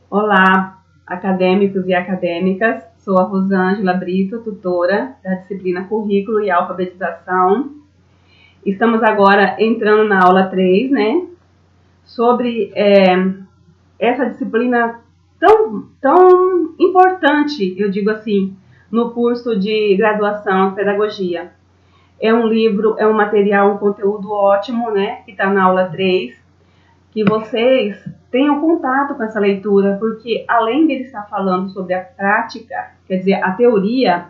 Olá, acadêmicos e acadêmicas. Sou a Rosângela Brito, tutora da disciplina Currículo e Alfabetização. Estamos agora entrando na aula 3, né? Sobre essa disciplina tão importante, eu digo assim, no curso de graduação em Pedagogia. É um livro, é um material, um conteúdo ótimo, né? Que está na aula 3, que vocês tenham contato com essa leitura, porque além dele estar falando sobre a prática, quer dizer, a teoria,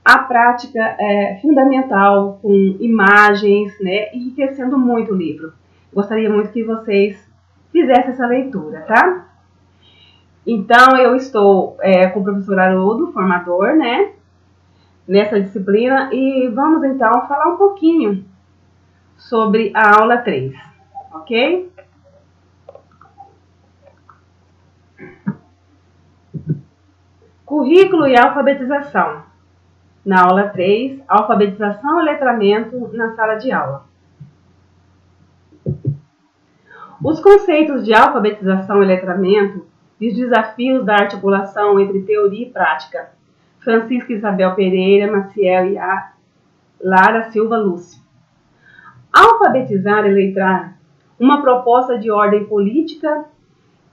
a prática é fundamental, com imagens, né, enriquecendo muito o livro. Gostaria muito que vocês fizessem essa leitura, tá? Então, eu estou com o professor Haroldo, formador, né, nessa disciplina, e vamos então falar um pouquinho sobre a aula 3, ok? Currículo e alfabetização. Na aula 3, alfabetização e letramento na sala de aula. Os conceitos de alfabetização e letramento e os desafios da articulação entre teoria e prática. Francisca Isabel Pereira Maciel e Lara Silva Lúcio. Alfabetizar e letrar, uma proposta de ordem política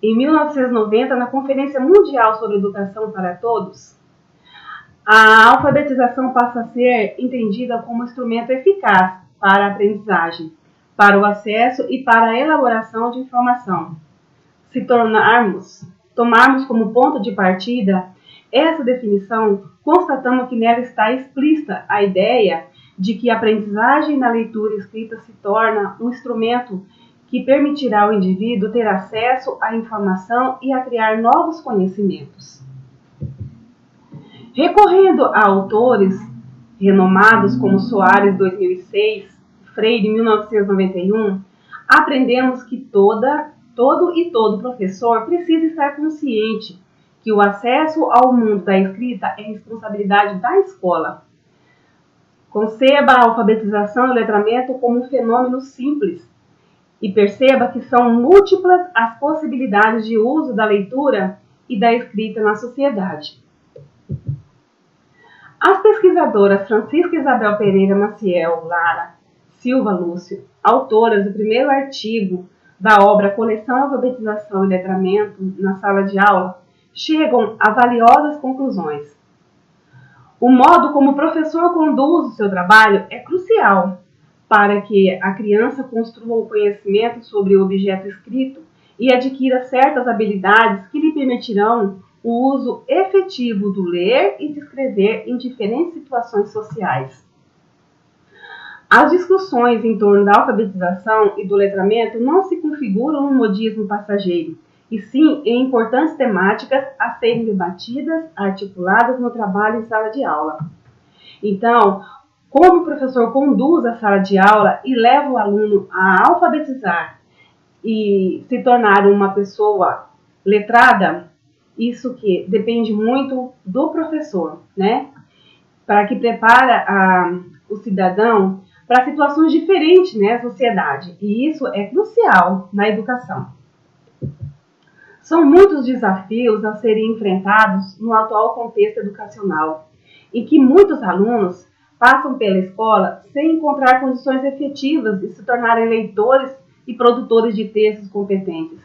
em 1990 na Conferência Mundial sobre Educação para Todos. A alfabetização passa a ser entendida como instrumento eficaz para a aprendizagem, para o acesso e para a elaboração de informação. Se tomarmos como ponto de partida essa definição, constatamos que nela está explícita a ideia de que a aprendizagem na leitura escrita se torna um instrumento que permitirá ao indivíduo ter acesso à informação e a criar novos conhecimentos. Recorrendo a autores renomados como Soares, 2006, Freire, 1991, aprendemos que todo professor precisa estar consciente que o acesso ao mundo da escrita é responsabilidade da escola. Conceba a alfabetização e o letramento como um fenômeno simples e perceba que são múltiplas as possibilidades de uso da leitura e da escrita na sociedade. As pesquisadoras Francisca Isabel Pereira Maciel, Lara Silva Lúcio, autoras do primeiro artigo da obra Coleção Alfabetização e Letramento na Sala de Aula, chegam a valiosas conclusões. O modo como o professor conduz o seu trabalho é crucial para que a criança construa o conhecimento sobre o objeto escrito e adquira certas habilidades que lhe permitirão o uso efetivo do ler e de escrever em diferentes situações sociais. As discussões em torno da alfabetização e do letramento não se configuram num modismo passageiro, e sim em importantes temáticas a serem debatidas, articuladas no trabalho em sala de aula. Então, como o professor conduz a sala de aula e leva o aluno a alfabetizar e se tornar uma pessoa letrada, isso que depende muito do professor, né? Para que prepara o cidadão para situações diferentes, né, na sociedade. E isso é crucial na educação. São muitos desafios a serem enfrentados no atual contexto educacional, em que muitos alunos passam pela escola sem encontrar condições efetivas de se tornarem leitores e produtores de textos competentes.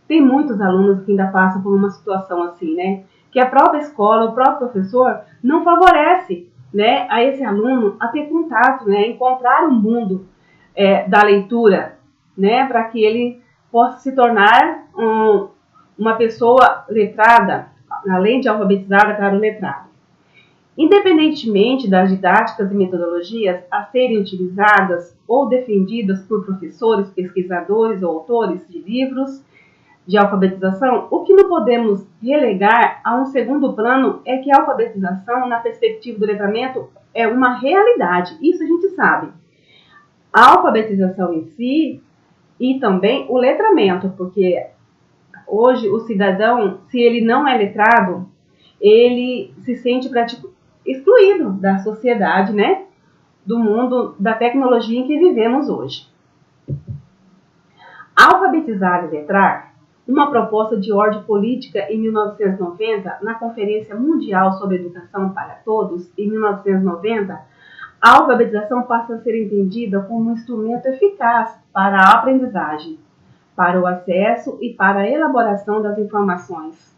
Tem muitos alunos que ainda passam por uma situação assim, né? Que a própria escola, o próprio professor não favorece, né, a esse aluno a ter contato, né, encontrar um mundo da leitura, né, para que ele possa se tornar uma pessoa letrada, além de alfabetizada, claro, letrada. Independentemente das didáticas e metodologias a serem utilizadas ou defendidas por professores, pesquisadores ou autores de livros de alfabetização, o que não podemos relegar a um segundo plano é que a alfabetização, na perspectiva do letramento, é uma realidade. Isso a gente sabe. A alfabetização em si e também o letramento, porque hoje o cidadão, se ele não é letrado, ele se sente excluído da sociedade, né? Do mundo da tecnologia em que vivemos hoje. Alfabetizar e letrar uma proposta de ordem política em 1990, na Conferência Mundial sobre Educação para Todos, em 1990, a alfabetização passa a ser entendida como um instrumento eficaz para a aprendizagem, para o acesso e para a elaboração das informações.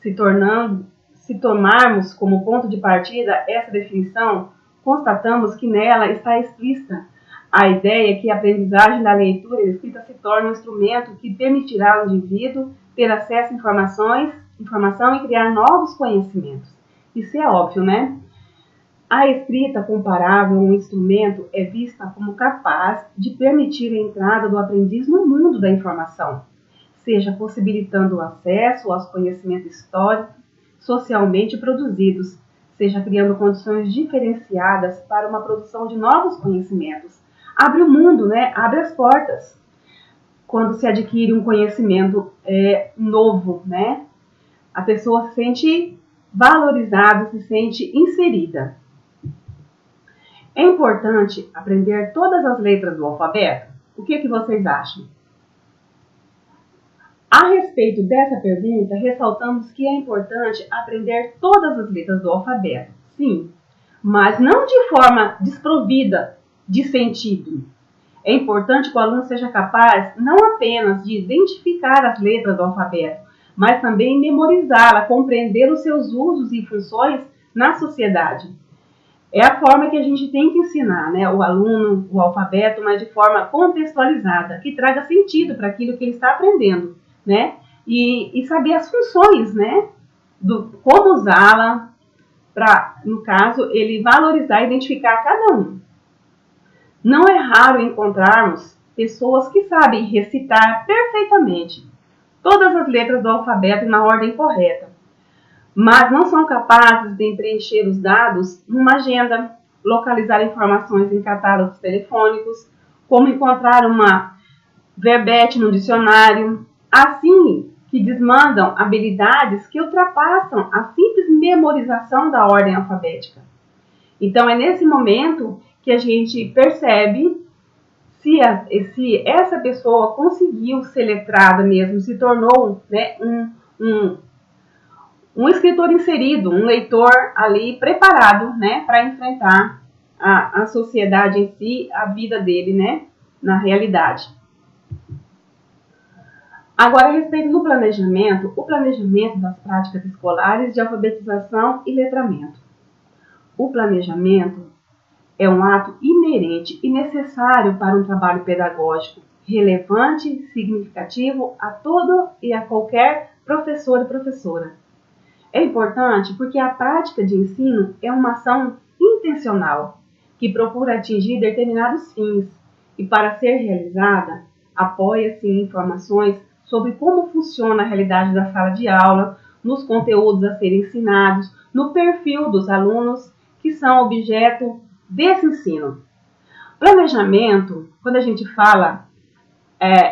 Se tomarmos como ponto de partida essa definição, constatamos que nela está explícita a ideia que a aprendizagem da leitura e da escrita se torna um instrumento que permitirá ao indivíduo ter acesso a informação e criar novos conhecimentos. Isso é óbvio, né? A escrita comparável a um instrumento é vista como capaz de permitir a entrada do aprendiz no mundo da informação, seja possibilitando o acesso aos conhecimentos históricos, socialmente produzidos, seja criando condições diferenciadas para uma produção de novos conhecimentos. Abre o mundo, né? Abre as portas. Quando se adquire um conhecimento novo, né? A pessoa se sente valorizada, se sente inserida. É importante aprender todas as letras do alfabeto? O que vocês acham? A respeito dessa pergunta, ressaltamos que é importante aprender todas as letras do alfabeto, sim, mas não de forma desprovida de sentido. É importante que o aluno seja capaz não apenas de identificar as letras do alfabeto, mas também memorizá-la, compreender os seus usos e funções na sociedade. É a forma que a gente tem que ensinar, né, o aluno, o alfabeto, mas de forma contextualizada, que traga sentido para aquilo que ele está aprendendo, né? E saber as funções, né? Como usá-la para, no caso, ele valorizar e identificar cada um. Não é raro encontrarmos pessoas que sabem recitar perfeitamente todas as letras do alfabeto na ordem correta, mas não são capazes de preencher os dados numa agenda, localizar informações em catálogos telefônicos, como encontrar uma verbete no dicionário, assim que desmandam habilidades que ultrapassam a simples memorização da ordem alfabética. Então é nesse momento que a gente percebe se essa pessoa conseguiu ser letrada mesmo, se tornou, né, um escritor inserido, um leitor ali preparado, né, para enfrentar a sociedade em si, a vida dele, né, na realidade. Agora, a respeito do planejamento, o planejamento das práticas escolares de alfabetização e letramento. O planejamento é um ato inerente e necessário para um trabalho pedagógico relevante e significativo a todo e a qualquer professor e professora. É importante porque a prática de ensino é uma ação intencional que procura atingir determinados fins e, para ser realizada, apoia-se em informações sobre como funciona a realidade da sala de aula, nos conteúdos a serem ensinados, no perfil dos alunos que são objeto desse ensino. Planejamento, quando a gente fala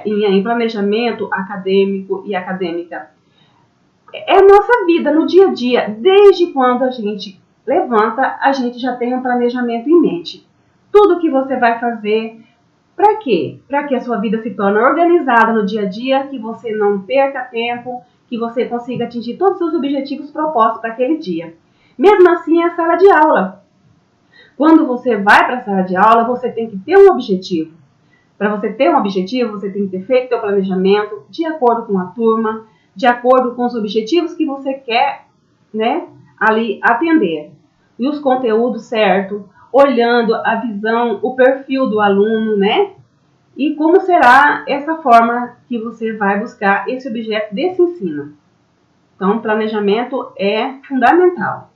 em planejamento acadêmico e acadêmica, é a nossa vida no dia a dia. Desde quando a gente levanta, a gente já tem um planejamento em mente. Tudo que você vai fazer, para quê? Para que a sua vida se torne organizada no dia a dia, que você não perca tempo, que você consiga atingir todos os seus objetivos propostos para aquele dia. Mesmo assim, é a sala de aula. Quando você vai para a sala de aula, você tem que ter um objetivo. Para você ter um objetivo, você tem que ter feito seu planejamento de acordo com a turma, de acordo com os objetivos que você quer, né, ali atender. E os conteúdos certos, olhando a visão, o perfil do aluno, né? E como será essa forma que você vai buscar esse objeto desse ensino. Então, o planejamento é fundamental.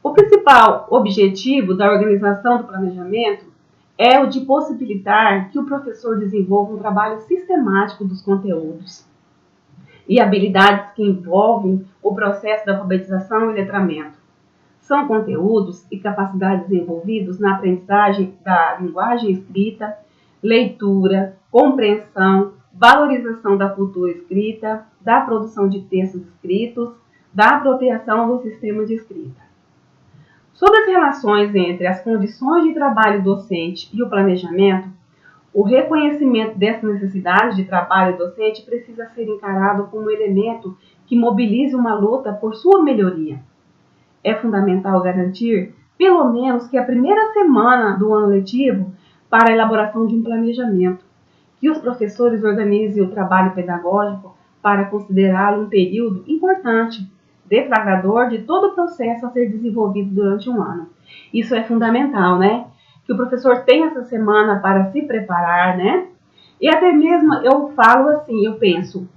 O principal objetivo da organização do planejamento é o de possibilitar que o professor desenvolva um trabalho sistemático dos conteúdos e habilidades que envolvem o processo da alfabetização e letramento. São conteúdos e capacidades desenvolvidos na aprendizagem da linguagem escrita, leitura, compreensão, valorização da cultura escrita, da produção de textos escritos, da apropriação do sistema de escrita. Sobre as relações entre as condições de trabalho docente e o planejamento, O reconhecimento dessa necessidade de trabalho docente precisa ser encarado como um elemento que mobilize uma luta por sua melhoria. É fundamental garantir, pelo menos, que a primeira semana do ano letivo para a elaboração de um planejamento, que os professores organizem o trabalho pedagógico para considerá-lo um período importante, deflagrador de todo o processo a ser desenvolvido durante um ano. Isso é fundamental, né? Que o professor tenha essa semana para se preparar, né? E até mesmo eu falo assim, eu penso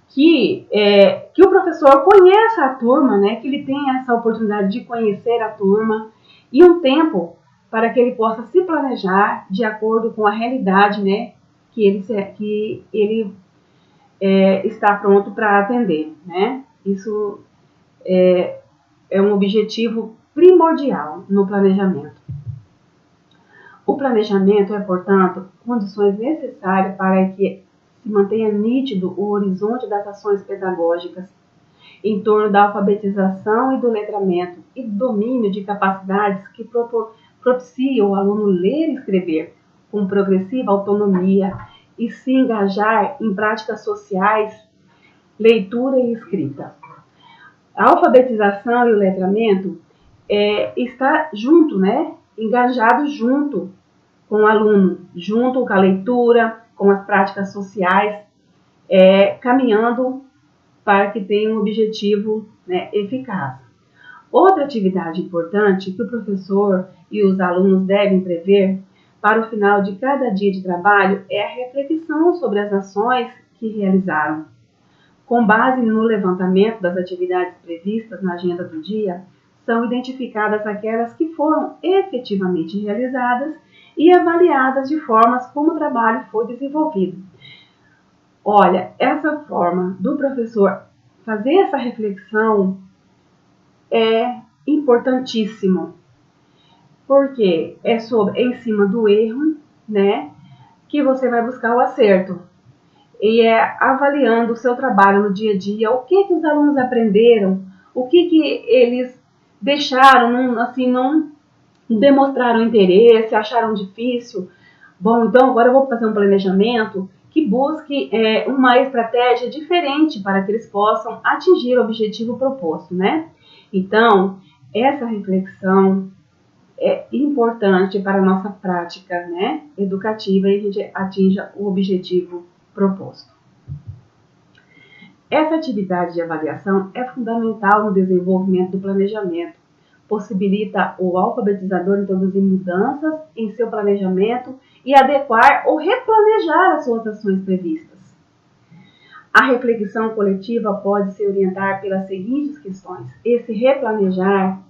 que o professor conheça a turma, né? Que ele tenha essa oportunidade de conhecer a turma e um tempo para que ele possa se planejar de acordo com a realidade, né? Que ele está pronto para atender, né? Isso é um objetivo primordial no planejamento. O planejamento é, portanto, condições necessárias para que se mantenha nítido o horizonte das ações pedagógicas em torno da alfabetização e do letramento e do domínio de capacidades que propiciam o aluno ler e escrever com progressiva autonomia e se engajar em práticas sociais, leitura e escrita. A alfabetização e o letramento está junto, né? Engajado junto com o aluno, junto com a leitura, com as práticas sociais, caminhando para que tenha um objetivo, né, eficaz. Outra atividade importante que o professor e os alunos devem prever para o final de cada dia de trabalho é a reflexão sobre as ações que realizaram. Com base no levantamento das atividades previstas na agenda do dia, são identificadas aquelas que foram efetivamente realizadas e avaliadas de formas como o trabalho foi desenvolvido. Olha, essa forma do professor fazer essa reflexão é importantíssimo, porque é em cima do erro, né, que você vai buscar o acerto. E é avaliando o seu trabalho no dia a dia, o que os alunos aprenderam, o que eles deixaram, não demonstraram interesse, acharam difícil. Bom, então agora eu vou fazer um planejamento que busque uma estratégia diferente para que eles possam atingir o objetivo proposto, né? Então, essa reflexão é importante para a nossa prática, né, educativa e a gente atinja o objetivo proposto. Essa atividade de avaliação é fundamental no desenvolvimento do planejamento. Possibilita o alfabetizador introduzir mudanças em seu planejamento e adequar ou replanejar as suas ações previstas. A reflexão coletiva pode se orientar pelas seguintes questões. Esse replanejar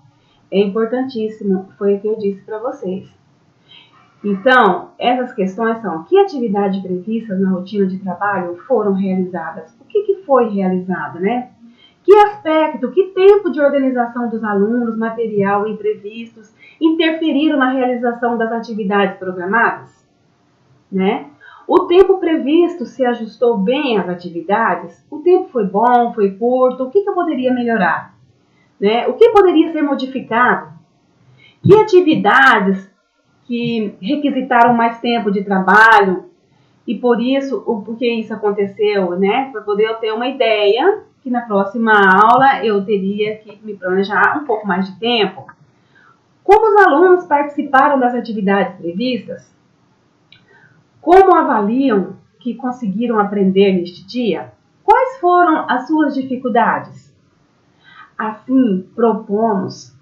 é importantíssimo, foi o que eu disse para vocês. Então, essas questões são: que atividades previstas na rotina de trabalho foram realizadas? O que foi realizado, né? Que aspecto, que tempo de organização dos alunos, material, imprevistos, interferiram na realização das atividades programadas? Né? O tempo previsto se ajustou bem às atividades? O tempo foi bom, foi curto? O que eu poderia melhorar? Né? O que poderia ser modificado? Que atividades que requisitaram mais tempo de trabalho e por que isso aconteceu, né? Para poder eu ter uma ideia que na próxima aula eu teria que me planejar um pouco mais de tempo. Como os alunos participaram das atividades previstas? Como avaliam que conseguiram aprender neste dia? Quais foram as suas dificuldades? Assim, propomos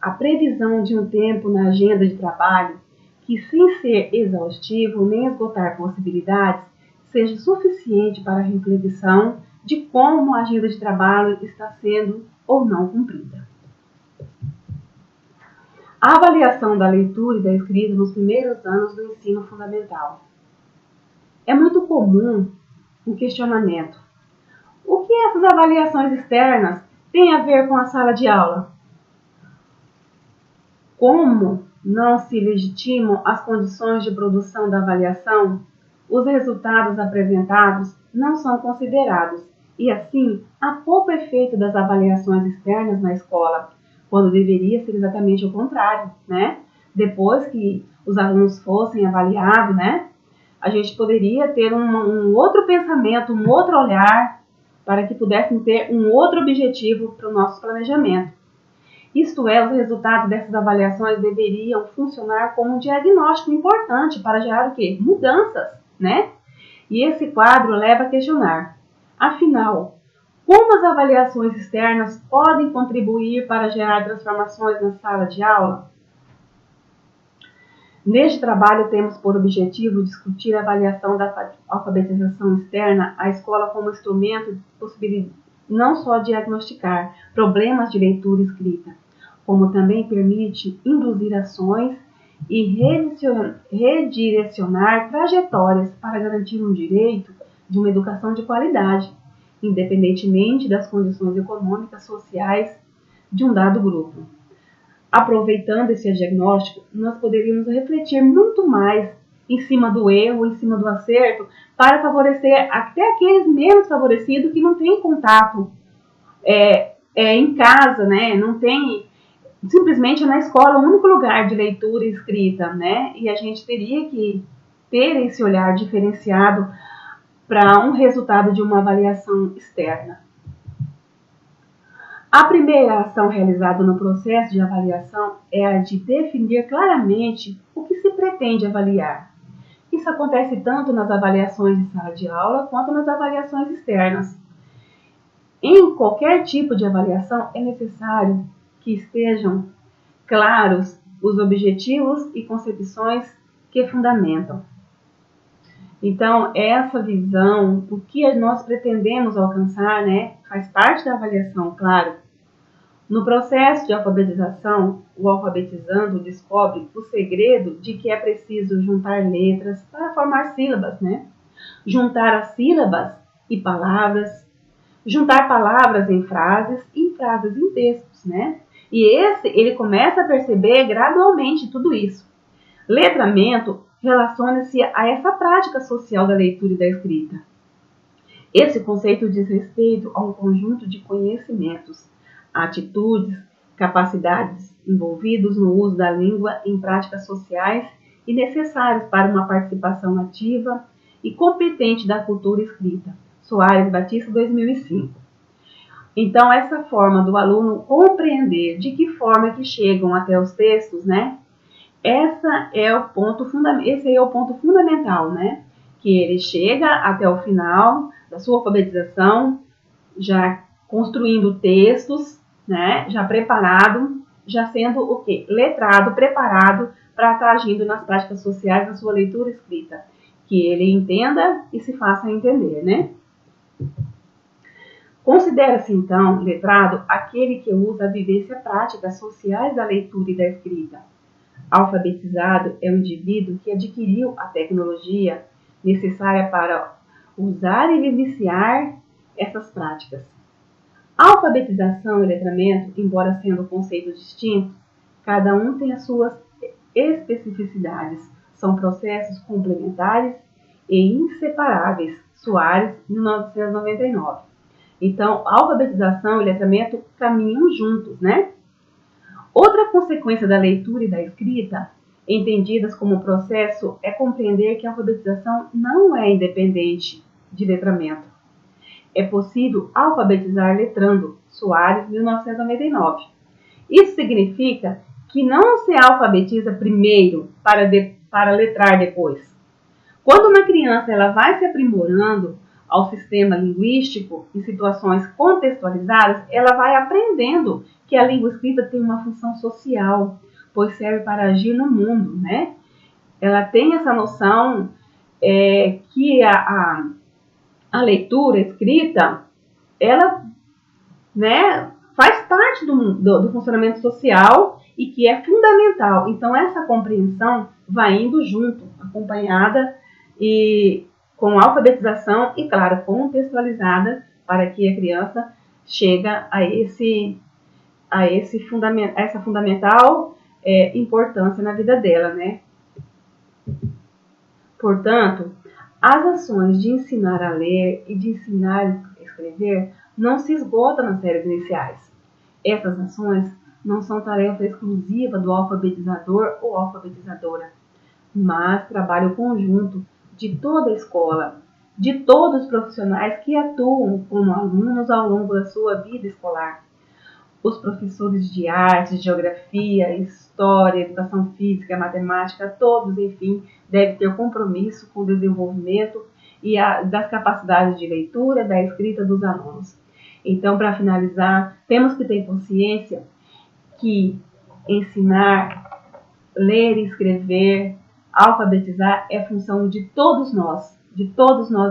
a previsão de um tempo na agenda de trabalho que, sem ser exaustivo nem esgotar possibilidades, seja suficiente para a reflexão de como a agenda de trabalho está sendo ou não cumprida. A avaliação da leitura e da escrita nos primeiros anos do ensino fundamental. É muito comum um questionamento: o que essas avaliações externas têm a ver com a sala de aula? Como não se legitimam as condições de produção da avaliação, os resultados apresentados não são considerados e, assim, há pouco efeito das avaliações externas na escola, quando deveria ser exatamente o contrário, né? Depois que os alunos fossem avaliados, né, a gente poderia ter um outro pensamento, um outro olhar, para que pudéssemos ter um outro objetivo para o nosso planejamento. Isto é, os resultados dessas avaliações deveriam funcionar como um diagnóstico importante para gerar o quê? Mudanças, né? E esse quadro leva a questionar, afinal, como as avaliações externas podem contribuir para gerar transformações na sala de aula? Neste trabalho, temos por objetivo discutir a avaliação da alfabetização externa, a escola como instrumento possibilita não só diagnosticar problemas de leitura e escrita, como também permite induzir ações e redirecionar trajetórias para garantir um direito de uma educação de qualidade, independentemente das condições econômicas, sociais de um dado grupo. Aproveitando esse diagnóstico, nós poderíamos refletir muito mais em cima do erro, em cima do acerto, para favorecer até aqueles menos favorecidos que não têm contato em casa, né? Não tem, simplesmente na escola, o único lugar de leitura e escrita, né? E a gente teria que ter esse olhar diferenciado para um resultado de uma avaliação externa. A primeira ação realizada no processo de avaliação é a de definir claramente o que se pretende avaliar. Isso acontece tanto nas avaliações de sala de aula quanto nas avaliações externas. Em qualquer tipo de avaliação é necessário que estejam claros os objetivos e concepções que fundamentam. Então, essa visão, o que nós pretendemos alcançar, né, faz parte da avaliação, claro. No processo de alfabetização, o alfabetizando descobre o segredo de que é preciso juntar letras para formar sílabas, né? Juntar as sílabas e palavras, juntar palavras em frases e frases em textos, né? E ele começa a perceber gradualmente tudo isso. Letramento relaciona-se a essa prática social da leitura e da escrita. Esse conceito diz respeito a um conjunto de conhecimentos, atitudes, capacidades envolvidos no uso da língua em práticas sociais e necessários para uma participação ativa e competente da cultura escrita. Soares Batista, 2005. Então, essa forma do aluno compreender de que forma que chegam até os textos, né? Esse é o ponto fundamental, né? Que ele chega até o final da sua alfabetização, já construindo textos, né? Já preparado, já sendo o quê? Letrado, preparado para estar agindo nas práticas sociais da sua leitura escrita. Que ele entenda e se faça entender, né? Considera-se, então, letrado aquele que usa a vivência práticas sociais da leitura e da escrita. Alfabetizado é um indivíduo que adquiriu a tecnologia necessária para usar e vivenciar essas práticas. A alfabetização e letramento, embora sendo conceitos distintos, cada um tem as suas especificidades. São processos complementares e inseparáveis. Soares, 1999. Então, a alfabetização e letramento caminham juntos, né? Outra consequência da leitura e da escrita, entendidas como processo, é compreender que a alfabetização não é independente de letramento. É possível alfabetizar letrando. Soares, 1999. Isso significa que não se alfabetiza primeiro para letrar depois. Quando uma criança ela vai se aprimorando ao sistema linguístico em situações contextualizadas, ela vai aprendendo que a língua escrita tem uma função social, pois serve para agir no mundo, né? Ela tem essa noção que a leitura escrita, ela, né, faz parte do funcionamento social e que é fundamental. Então, essa compreensão vai indo junto, acompanhada e com alfabetização e, claro, contextualizada para que a criança chegue a essa fundamental importância na vida dela, né? Portanto, as ações de ensinar a ler e de ensinar a escrever não se esgotam nas séries iniciais. Essas ações não são tarefa exclusiva do alfabetizador ou alfabetizadora, mas trabalho conjunto de toda a escola, de todos os profissionais que atuam como alunos ao longo da sua vida escolar. Os professores de arte, geografia, história, educação física, matemática, todos, enfim, devem ter compromisso com o desenvolvimento das capacidades de leitura, da escrita dos alunos. Então, para finalizar, temos que ter consciência que ensinar, ler e escrever, alfabetizar é função de todos nós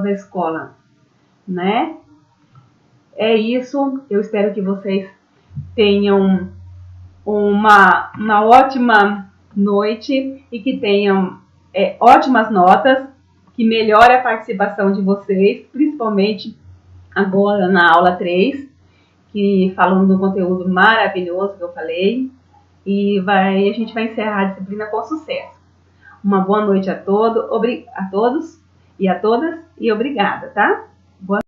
da escola, né? É isso, eu espero que vocês tenham uma ótima noite e que tenham ótimas notas, que melhore a participação de vocês, principalmente agora na aula 3, que falando do conteúdo maravilhoso que eu falei, e a gente vai encerrar a disciplina com sucesso. Uma boa noite a todos e a todas, e obrigada, tá? Boa